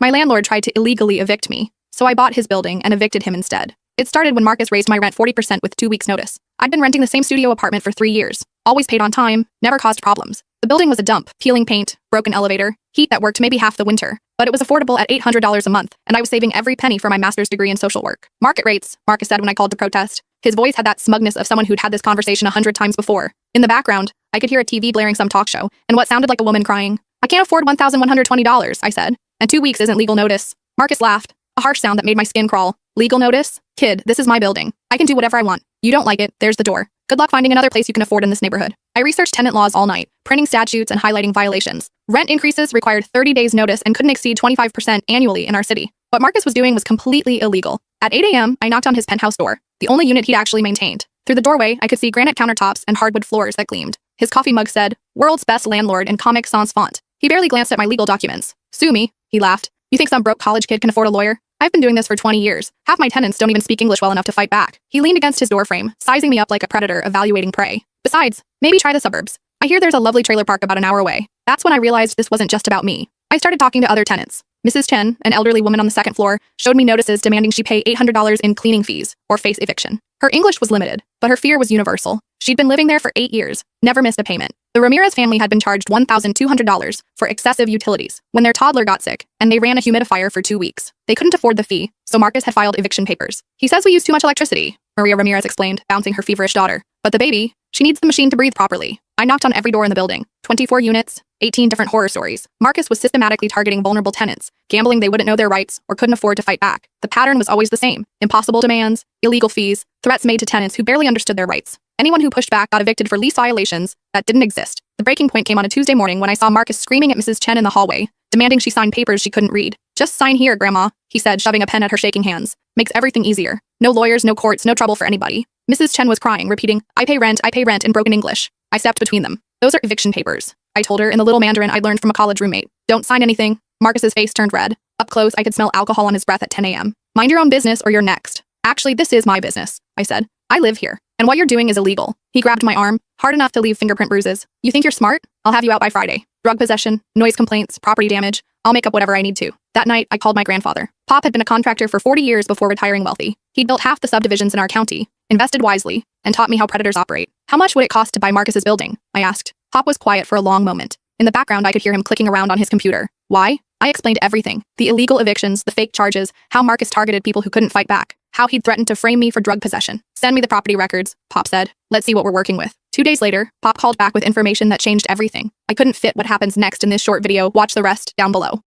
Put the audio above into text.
My landlord tried to illegally evict me, so I bought his building and evicted him instead. It started when Marcus raised my rent 40% with 2 weeks' notice. I'd been renting the same studio apartment for 3 years, always paid on time, never caused problems. The building was a dump, peeling paint, broken elevator, heat that worked maybe half the winter, but it was affordable at $800 a month, and I was saving every penny for my master's degree in social work. Market rates, Marcus said when I called to protest. His voice had that smugness of someone who'd had this conversation 100 times before. In the background, I could hear a TV blaring some talk show, and what sounded like a woman crying. I can't afford $1,120, I said, and 2 weeks isn't legal notice. Marcus laughed, a harsh sound that made my skin crawl. Legal notice? Kid, this is my building. I can do whatever I want. You don't like it, there's the door. Good luck finding another place you can afford in this neighborhood. I researched tenant laws all night, printing statutes and highlighting violations. Rent increases required 30 days notice and couldn't exceed 25% annually in our city. What Marcus was doing was completely illegal. At 8 a.m., I knocked on his penthouse door, the only unit he'd actually maintained. Through the doorway, I could see granite countertops and hardwood floors that gleamed. His coffee mug said, "World's Best Landlord" in Comic Sans font. He barely glanced at my legal documents. "Sue me," he laughed. "You think some broke college kid can afford a lawyer? I've been doing this for 20 years. Half my tenants don't even speak English well enough to fight back." He leaned against his doorframe, sizing me up like a predator evaluating prey. "Besides, maybe try the suburbs. I hear there's a lovely trailer park about an hour away." That's when I realized this wasn't just about me. I started talking to other tenants. Mrs. Chen, an elderly woman on the second floor, showed me notices demanding she pay $800 in cleaning fees or face eviction. Her English was limited, but her fear was universal. She'd been living there for 8 years, never missed a payment. The Ramirez family had been charged $1,200 for excessive utilities when their toddler got sick, and they ran a humidifier for 2 weeks. They couldn't afford the fee, so Marcus had filed eviction papers. "He says we use too much electricity," Maria Ramirez explained, bouncing her feverish daughter. "But the baby, she needs the machine to breathe properly." I knocked on every door in the building. 24 units, 18 different horror stories. Marcus was systematically targeting vulnerable tenants, gambling they wouldn't know their rights or couldn't afford to fight back. The pattern was always the same: impossible demands, illegal fees, threats made to tenants who barely understood their rights. Anyone who pushed back got evicted for lease violations that didn't exist. The breaking point came on a Tuesday morning when I saw Marcus screaming at Mrs. Chen in the hallway, demanding she sign papers she couldn't read. "Just sign here, Grandma," he said, shoving a pen at her shaking hands. "Makes everything easier. No lawyers, no courts, no trouble for anybody." Mrs. Chen was crying, repeating, I pay rent," in broken English. I stepped between them. "Those are eviction papers," I told her in the little Mandarin I'd learned from a college roommate. "Don't sign anything." Marcus's face turned red. Up close, I could smell alcohol on his breath at 10 a.m. "Mind your own business or you're next." "Actually, this is my business," I said. "I live here, and what you're doing is illegal." He grabbed my arm, hard enough to leave fingerprint bruises. "You think you're smart? I'll have you out by Friday. Drug possession, noise complaints, property damage. I'll make up whatever I need to." That night, I called my grandfather. Pop had been a contractor for 40 years before retiring wealthy. He'd built half the subdivisions in our county, invested wisely, and taught me how predators operate. "How much would it cost to buy Marcus's building?" I asked. Pop was quiet for a long moment. In the background, I could hear him clicking around on his computer. "Why?" I explained everything. The illegal evictions, the fake charges, how Marcus targeted people who couldn't fight back, how he'd threatened to frame me for drug possession. "Send me the property records," Pop said. "Let's see what we're working with." 2 days later, Pop called back with information that changed everything. I couldn't fit what happens next in this short video. Watch the rest down below.